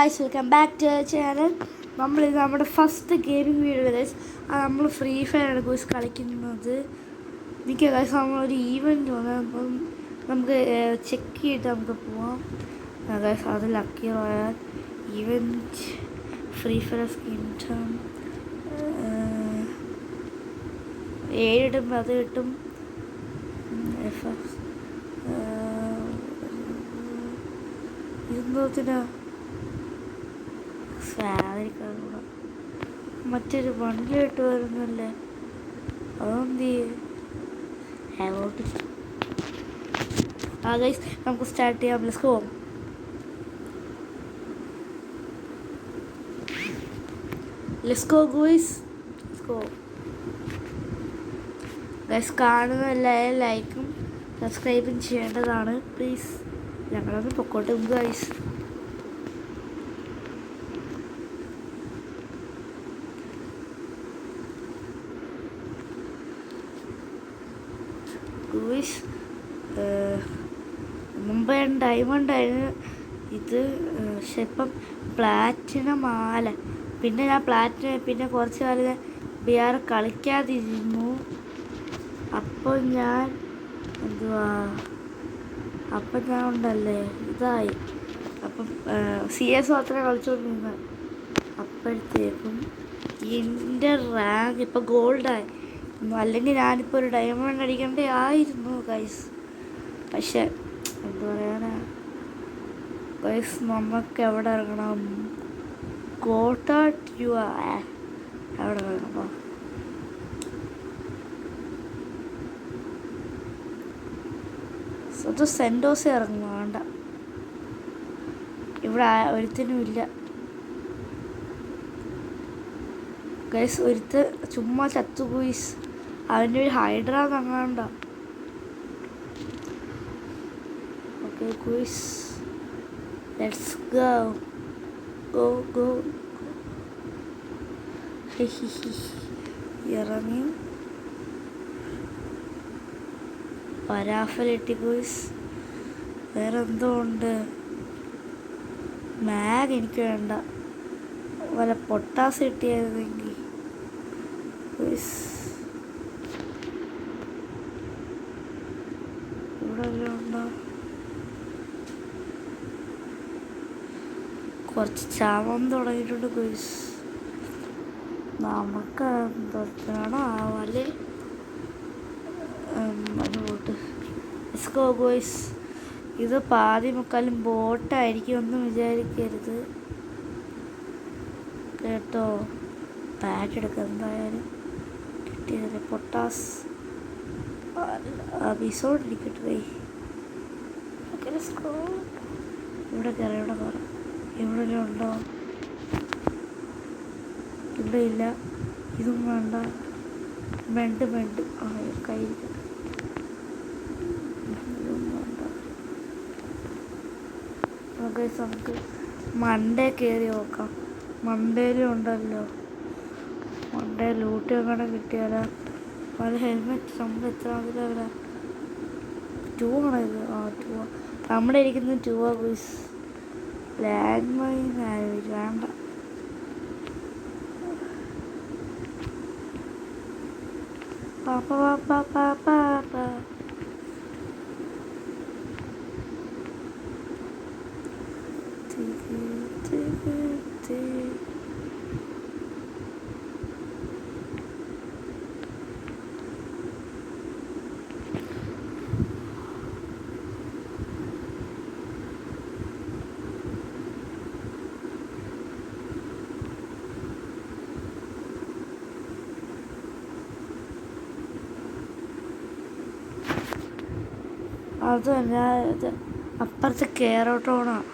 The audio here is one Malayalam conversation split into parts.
Guys welcome back to channel. നമ്മുടെ ഫസ്റ്റ് ഗെയിമിംഗ് വീഡിയോ ഗൈസ്. നമ്മൾ ഫ്രീ ഫയർ ആണ് ഗൈസ് കളിക്കുന്നത്. എനിക്ക് ഗൈസ് നമ്മളൊരു ഈവൻറ്റ് വന്നു, അപ്പം നമുക്ക് ചെക്ക് ചെയ്തിട്ട് നമുക്ക് പോവാം ഗൈസ്. അത് lucky royal event free fire skin 7 ഇടും, അത് കിട്ടും. ഇരുന്നൂറ്റിനാ സാധിക്കാറുള്ള മറ്റൊരു വണ്ടി ഇട്ട് വരുന്നല്ലേ, അതെന്ത് ഗൈസ് നമുക്ക് സ്റ്റാർട്ട് ചെയ്യാം. Let's go. Let's go guys, let's go. Guys കാണുന്ന എല്ലാവരും ലൈക്കും സബ്സ്ക്രൈബും ചെയ്യേണ്ടതാണ് പ്ലീസ്. ഞങ്ങളൊന്ന് പൊക്കോട്ടെ ഗൈസ്. മുമ്പ് ഡയമണ്ട് ആയിരുന്നു ഇത്, പക്ഷെ ഇപ്പം പ്ലാറ്റിനം ആല. പിന്നെ ഞാൻ പ്ലാറ്റിനം പിന്നെ കുറച്ച് കാലം ബിആർ കളിക്കാതിരുന്നു. അപ്പോൾ ഞാൻ ഉണ്ടല്ലേ ഇതായി. അപ്പം CS മാത്രമേ കളിച്ചുകൊണ്ടിരുന്നത്. അപ്പോഴത്തേക്കും എൻ്റെ റാങ്ക് ഇപ്പോൾ ഗോൾഡായി. അല്ലെങ്കിൽ ഞാനിപ്പോൾ ഒരു ഡയമണ്ട് അടിക്കേണ്ടേ ആയിരുന്നു ഗൈസ്. പക്ഷെ എന്തു പറയാനാ ഗൈസ്, നമുക്ക് എവിടെ ഇറങ്ങണം? കോട്ട ട്യൂ എവിടെ ഇറങ്ങണം? അത് സെൻറ്റോസ് ഇറങ്ങും, വേണ്ട. ഇവിടെ ഒരുത്തിനും ഇല്ല ഗൈസ്. ഒരുത്ത് ചുമ്മാ ചത്തുപോയി. അവൻ്റെ ഒരു ഹൈഡ്ര തങ്ങാണ്ട. Okay guys, let's go go go. ഇറങ്ങി പരാഫലെട്ടി ഗൈസ്. വേറെ എന്തോ ഉണ്ട്. മാഗ് എനിക്ക് വേണ്ട, വല്ല പൊട്ടാസ് കിട്ടിയായിരുന്നെങ്കിൽ. ഇവിടെ വല്ലതും ഉണ്ടോ? കുറച്ച് ചാമം തുടങ്ങിയിട്ടുണ്ട് ഗോയ്സ്. നമുക്ക് എന്തൊക്കെയാണോ ആവാല് അതുപോട്ട്. Let's go ഗോയ്സ്. ഇത് പാതി മുക്കാലും ബോട്ടായിരിക്കും, ഒന്നും വിചാരിക്കരുത് കേട്ടോ. പാറ്റ് എടുക്കുക എന്തായാലും. കിട്ടിയതല്ലേ പൊട്ടാസ്. ബിസോഡ് ഇരിക്കട്ടെ. Okay let's go. ഇവിടെ കയറാം, ഇവിടെ കയറാം. ഇവിടെ ഉണ്ടോ? ഇവിടെ ഇല്ല. ഇതും വേണ്ട. ബെഡ് കയ്യിരിക്കും. ഇതും വേണ്ട. ഓക്കെ, നമുക്ക് മണ്ടേ കയറി നോക്കാം. മണ്ടയിലും ഉണ്ടല്ലോ. മണ്ടേ ലൂട്ട് എങ്ങനെ കിട്ടിയാലോ? പല ഹെൽമെറ്റ് നമുക്ക് എത്ര അതിലവിടെ 2 ആണോ ഇത്? 2. നമ്മുടെ ഇരിക്കുന്നത് 2 ഗോയ്സ്. ലാൻഡ് മൈൻ വേണ്ട. പാപ്പ അത് തന്നെ. അപ്പുറത്ത് കെയറോട്ടോണാണ്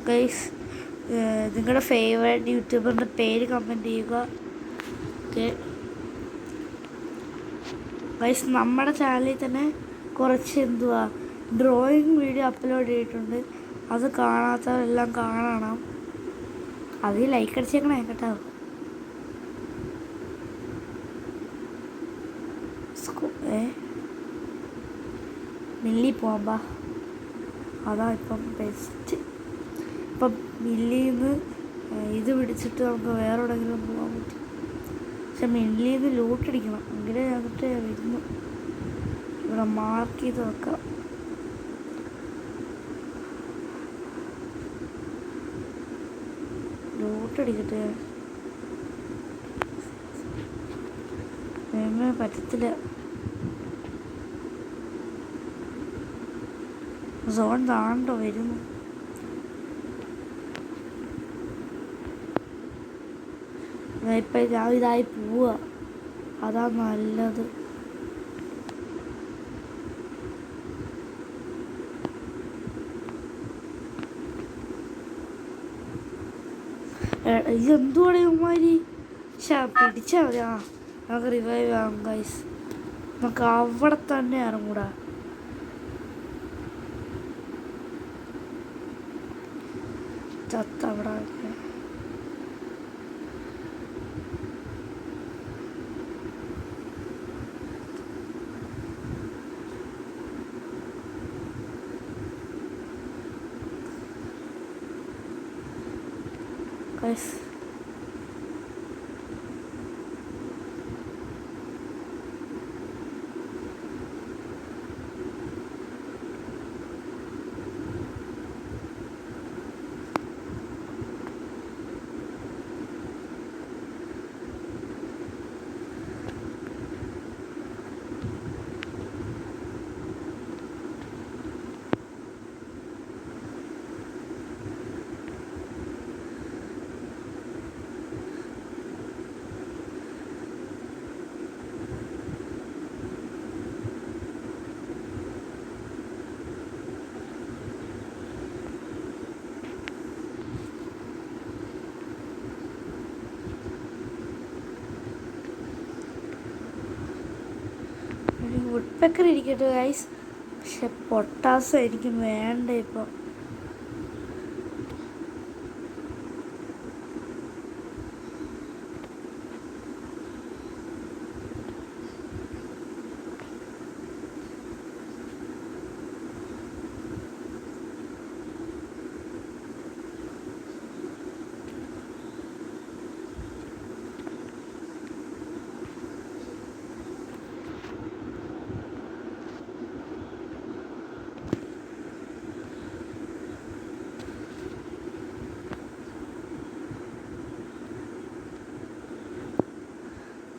ഗൈസ്. നിങ്ങളുടെ ഫേവറേറ്റ് യൂട്യൂബറിൻ്റെ പേര് കമൻറ്റ് ചെയ്യുക. ഓക്കെ ഗൈസ്, നമ്മുടെ ചാനലിൽ തന്നെ കുറച്ച് ഡ്രോയിങ് വീഡിയോ അപ്ലോഡ് ചെയ്തിട്ടുണ്ട്. അത് കാണാത്തവരെല്ലാം കാണണം. അതിൽ ലൈക്ക് അടിച്ചേക്കണേ കേട്ടോ. മില്ലി പോവാം. അതാ ഇപ്പം ബെസ്റ്റ്. ഇപ്പം മില്ലിൽ നിന്ന് ഇത് പിടിച്ചിട്ട് നമുക്ക് വേറെ എവിടെയെങ്കിലും പോകാൻ പറ്റും. പക്ഷെ മില്ലിൽ നിന്ന് ലൂട്ടടിക്കണം, എങ്കിലേ എന്നിട്ട് വരുന്നു. ഇവിടെ മാർക്ക് ചെയ്ത് വെക്കാം. ലൂട്ടടിക്കട്ടെ. പറ്റത്തില്ല. സോൺ താണ്ടോ വരുന്നു. ഇപ്പം ഞാൻ ഇതായി പോവുക, അതാ നല്ലത്. ഇതെന്തുവാണ് ഇവന്മാര് പിടിച്ചാൽ മതി. നമുക്ക് റിവൈവ് ആകും ഗൈസ്. നമുക്ക് അവിടെ തന്നെ ഇറങ്ങൂടാ. അവിടെ guys. വുഡ്പെക്കർ ഇരിക്കട്ടെ ഗൈസ്. പക്ഷെ പൊട്ടാസ് എനിക്ക് വേണ്ട ഇപ്പം.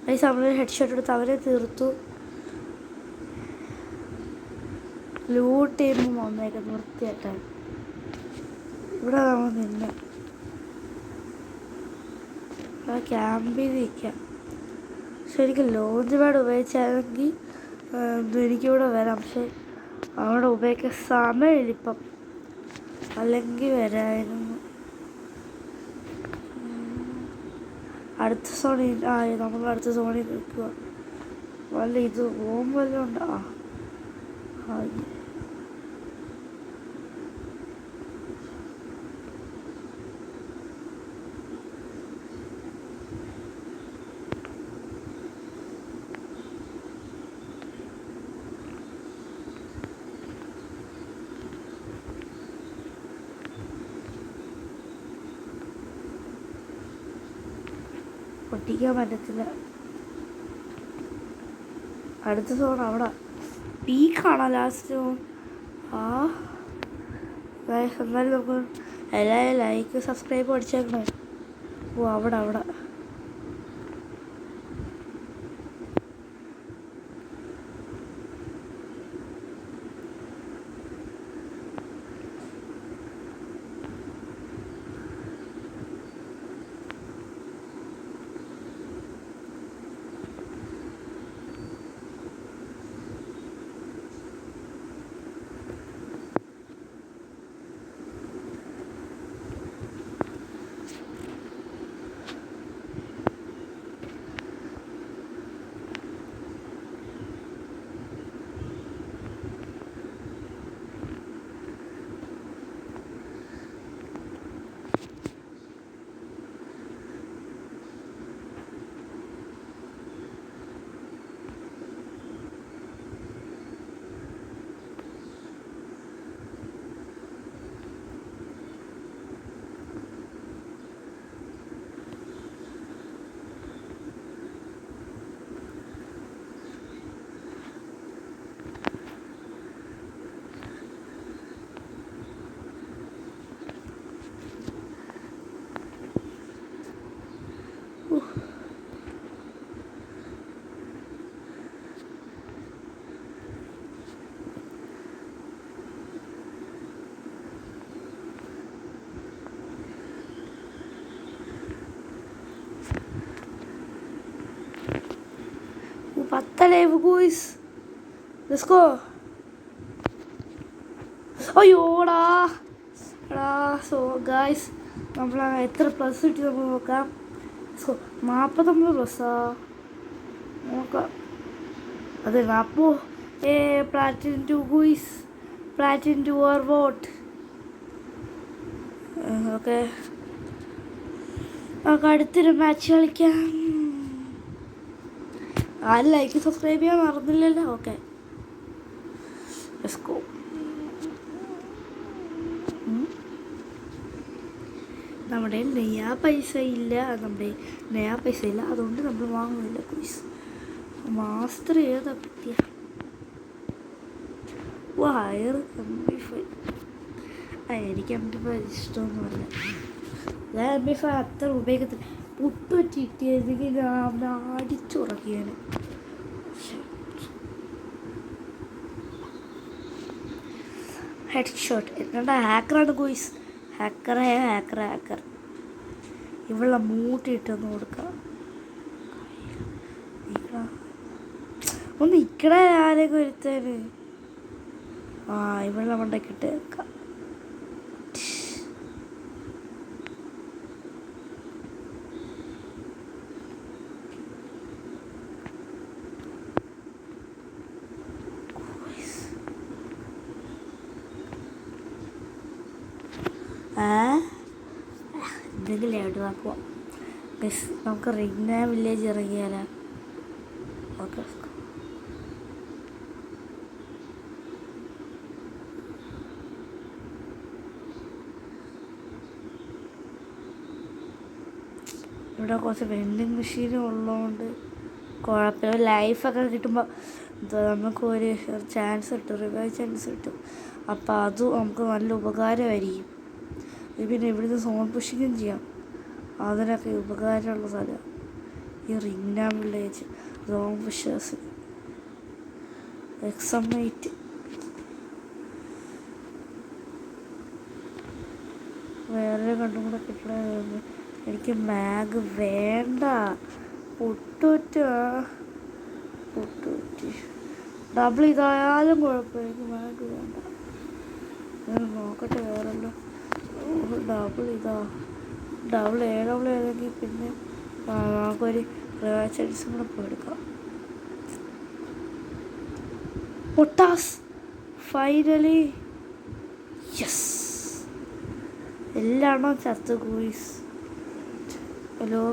ഗൈസ് നമ്മൾ ഹെഡ് ഷോട്ട് എടുത്ത് അവരെ തീർത്തു. ലൂട്ട് ചെയ്യുമ്പോൾ വന്നേക്കെ നിർത്തിയായിട്ടാണ് ഇവിടെ നമ്മൾ നിന്ന് ക്യാമ്പ് ചെയ്ത് നിൽക്കാം. പക്ഷെ എനിക്ക് ലോഞ്ച് പാഡ് ഉപയോഗിച്ചാണെങ്കിൽ എനിക്കിവിടെ വരാം. പക്ഷെ അവിടെ ഉപയോഗിക്കാൻ സമയമില്ലിപ്പം, അല്ലെങ്കിൽ വരായിരുന്നു. അടുത്ത സോണിൽ നമ്മൾ അടുത്ത സോണിൽ നിൽക്കുക. വല്ല ഇത് ബോംബ് വല്ലതും ഉണ്ടോ? പൊട്ടിക്കാൻ പറ്റത്തില്ല. അടുത്ത സോൺ അവിടെ പീക്കാണോ ലാസ്റ്റ് സോൺ? എന്നാലും നമുക്ക് എല്ലാവരും ലൈക്ക് സബ്സ്ക്രൈബ് അടിച്ചേക്കണോ? അവിടെ അവിടെ ലൈവ് ഗൂയ്സ്. Let's go. അയ്യോടാ എടാ. സോ ഗായ്സ് നമ്മൾ എത്ര പ്ലസ് കിട്ടി നമുക്ക് നോക്കാം. 49 പ്ലസ്സാ നോക്കാം. അതെ അപ്പോൾ platinum 2 guys. Platinum 2 or vote. Okay നമുക്ക് അടുത്തൊരു മാച്ച് കളിക്കാം. ആരും ലൈക്ക് സബ്സ്ക്രൈബ് ചെയ്യാൻ മറന്നില്ലല്ലോ. Okay let's go. നമ്മുടെ നയാ പൈസ ഇല്ല. അതുകൊണ്ട് നമ്മൾ വാങ്ങുന്നില്ല ഗൂയ്സ്. മാസ്റ്റർ ഏതാ പറ്റിയ വയർ MP5. എനിക്ക് MP5 ഇഷ്ടമൊന്നുമല്ല. ഞാൻ MP5 അത്ര ഉപയോഗത്തില്ല. പുട്ടുവറ്റി കിട്ടിയതെങ്കിൽ ഞാൻ അടിച്ചുറക്കിയാണ്. ഹെഡ് ഷോട്ട് എന്നിട്ട് ഹാക്കറാണ് ഗൂയ്സ്. ഹാക്കർ ഇവിടെ മൂട്ടിയിട്ടൊന്ന് കൊടുക്കാം. ഒന്ന് ഇക്കടെ ആരെയൊക്കെ വരുത്തേന്. ഇവിടെ മണ്ടക്കിട്ട് വെക്കാം. എന്തെങ്കിലും എവിടെ പോവാം. നമുക്ക് റിഗ്ന വില്ലേജ് ഇറങ്ങിയാലോ. ഓക്കെ ഇവിടെ കുറച്ച് വെൻഡിങ് മെഷീനും ഉള്ളതുകൊണ്ട് കുഴപ്പമില്ല. ലൈഫൊക്കെ കിട്ടുമ്പോൾ നമുക്കൊരു ചാൻസ് കിട്ടും, റിവൈവ് ചാൻസ് കിട്ടും. അപ്പോൾ അതും നമുക്ക് നല്ല ഉപകാരമായിരിക്കും. പിന്നെ ഇവിടുന്ന് സോൺ പുഷിങ്ങും ചെയ്യാം. അതിനൊക്കെ ഉപകാരമുള്ള സ്ഥലമാണ് ഈ റിഗ്ന വില്ലേജ്. സോൺ പുഷേഴ്സ് എക്സമേറ്റ്. വേറെ കണ്ടും കൂടെ കിട്ടണമായിരുന്നു. എനിക്ക് മാഗ് വേണ്ട. പൊട്ടുറ്റി ഡബിൾ ഇതായാലും കുഴപ്പമില്ല. എനിക്ക് മാഗ് വേണ്ട. ഞാൻ നോക്കട്ടെ വേറെല്ലോ. ഡബിൾ ഏതെങ്കിൽ പിന്നെ നമുക്കൊരു ചാൻസും കൂടെ പോയി എടുക്കാം. പൊട്ടാസ് ഫൈനലി യെസ്. എല്ലാണോ ചത്ത് ഗൂയ്സ്. ഹലോ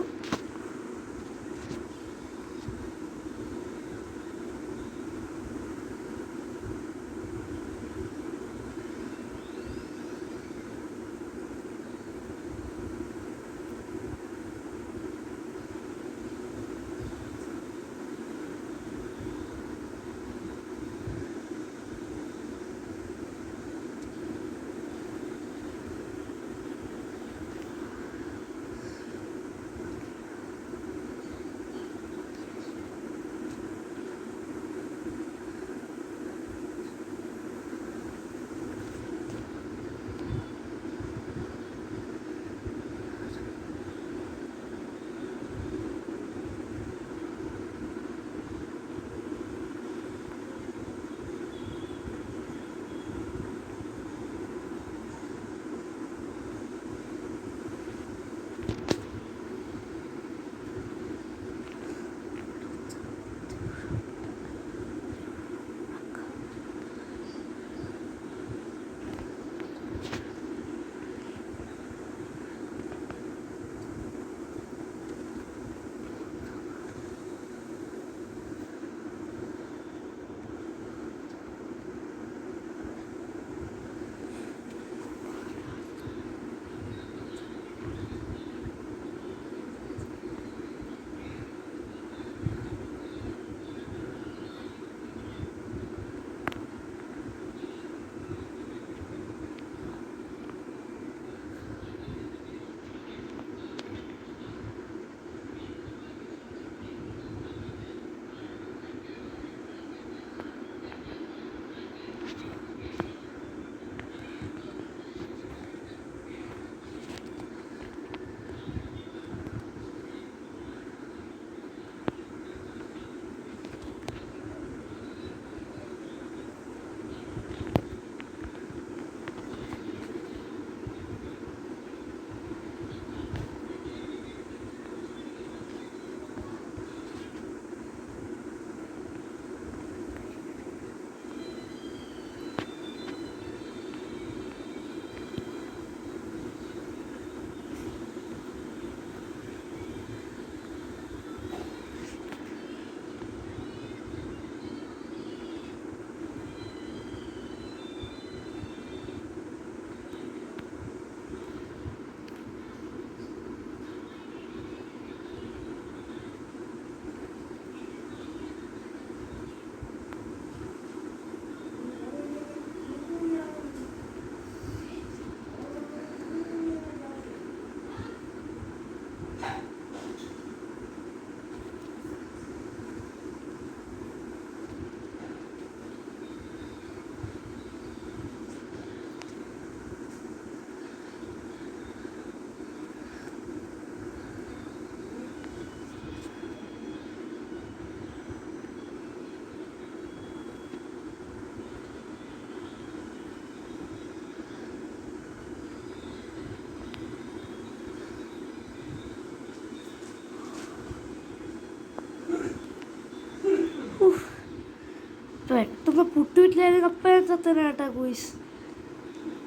ചത്തുമ്പോൾ പുട്ടുവിട്ടില്ലായിരുന്നു അപ്പം ചത്തന കേട്ടാ ഗൂയിസ്.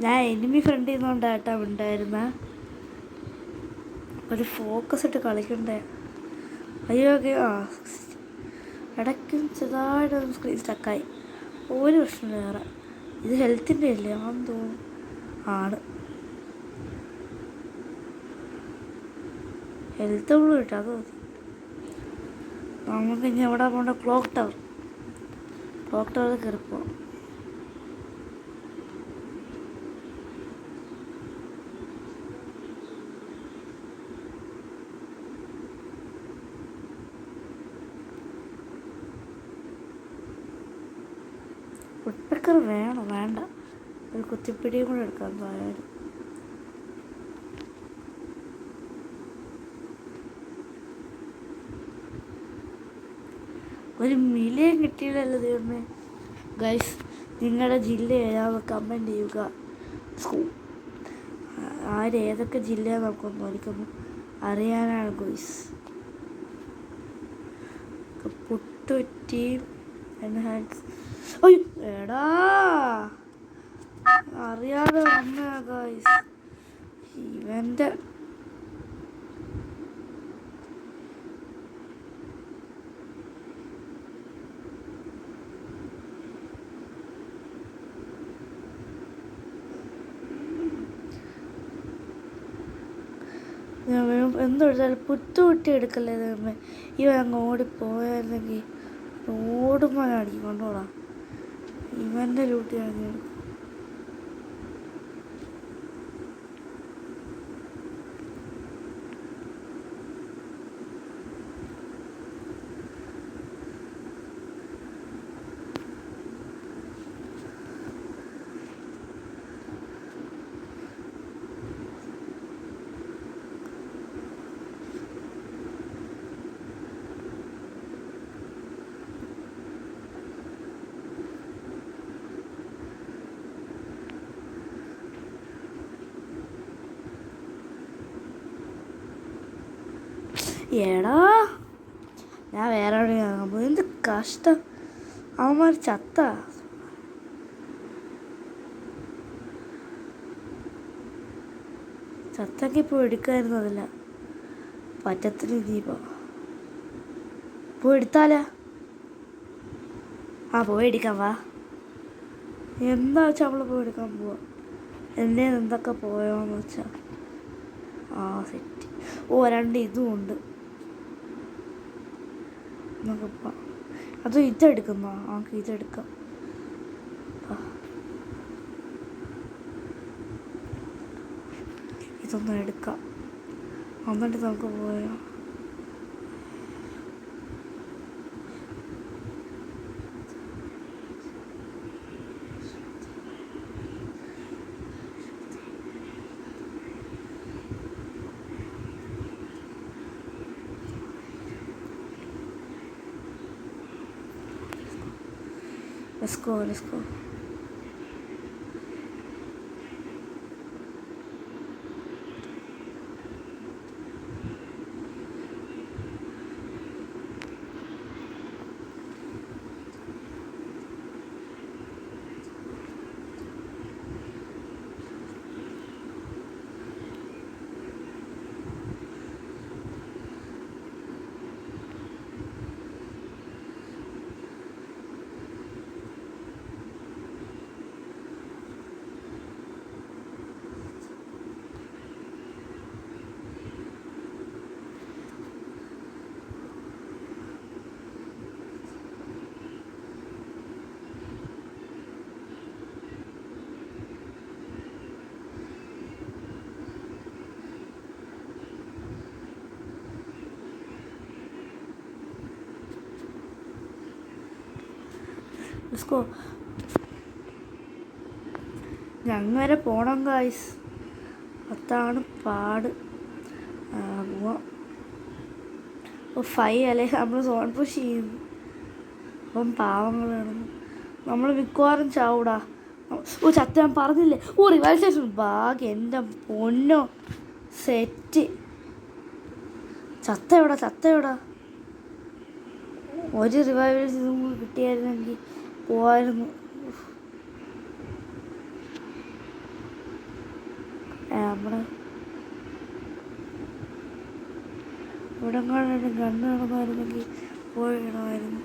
ഞാൻ എനിമി ഫ്രണ്ട് ചെയ്യുന്നോണ്ട് കേട്ടാ ഉണ്ടായിരുന്ന ഒരു ഫോക്കസ് ഇട്ട് കളിക്കണ്ടേ. അയ്യോ ആ ഇടയ്ക്കും ചെറുതായിട്ട് സ്ക്രീൻ സ്റ്റക്കായി. ഒരു പ്രശ്നമില്ല വേറെ. ഇത് ഹെൽത്തിൻ്റെ അല്ലേ ആണെന്ന് തോന്നുന്നു. ആണ് ഹെൽത്ത് ഉള്ളു കിട്ടും. അത് മതി. നമുക്ക് ഇനി എവിടെ പോകേണ്ട? Clock tower കയറിപ്പോ. ഉട്പെക്കർ വേണം? വേണ്ട, ഒരു കുത്തിപ്പിടിയും കൂടെ എടുക്കാം എന്തായാലും. ഒരു മിലിയൻ കിട്ടിയില്ലല്ലോ ദൈവമേ. ഗൈസ്, നിങ്ങളുടെ ജില്ല ഏതാണെന്ന് കമൻറ്റ് ചെയ്യുക. ഏതൊക്കെ ജില്ലയാണ് നമുക്കൊന്ന് നോക്കുന്നു അറിയാനാണ് ഗൈസ്. പുട്ടുറ്റി എൻഹാൻസ്. അയ്യോ എടാ, അറിയാതെ വന്ന ഗൈസ് ഇവൻ്റെ എന്തൊഴിച്ചാൽ പുത്തുകുട്ടി എടുക്കല്ലേ ദൈവമേ. ഇവൻ അങ്ങ് ഓടിപ്പോയായിരുന്നെങ്കിൽ ഓടുമ്പോൾ അടിക്കും. കൊണ്ടോടാ, ഇവൻ്റെ ലൂട്ടിയാണ് എടുക്കും. എടാ, ഞാൻ വേറെ എവിടെയാണ്. എന്ത് കഷ്ടം. അവന്മാർ ചത്തൊക്കെ ഇപ്പോൾ എടുക്കായിരുന്നു. അതല്ല പറ്റത്തിന് ദീപം പോയി എടുത്താലാ? പോയി എടുക്കാം. വാ, എന്താ വെച്ചാൽ നമ്മൾ പോയി എടുക്കാൻ പോവാ. എന്നെ എന്തൊക്കെ പോയോന്ന് വെച്ചാ സെറ്റ്. രണ്ട് ഇതും ഉണ്ട്. അത് ഇതെടുക്കുന്നോ? നമുക്ക് ഇതെടുക്കാം. ഇതൊന്നും എടുക്കാം. എന്നിട്ട് നമുക്ക് പോയോ. Let's go. Let's go. ഞങ്ങരെ പോണം ഗായ്സ്. അതാണ് പാട്. പോവാം. 5 അല്ലേ നമ്മൾ സോൺ പുഷ് ചെയ്യുന്നു. അപ്പം പാവങ്ങളാണ് നമ്മൾ. മിക്കവാറും ചാവൂടാ. ചത്ത ഞാൻ പറഞ്ഞില്ലേ. റിവൈസേഷൻ ഭാഗ്യം. എൻ്റെ പൊന്നോ സെറ്റ്. ചത്ത എവിടാ? ഒരു റിവൈവൽ കിട്ടിയായിരുന്നെങ്കിൽ പോവായിരുന്നു. നമ്മുടെ ഇവിടെ കാണാനും കണ്ണ് കാണുമായിരുന്നെങ്കിൽ പോയിടണമായിരുന്നു.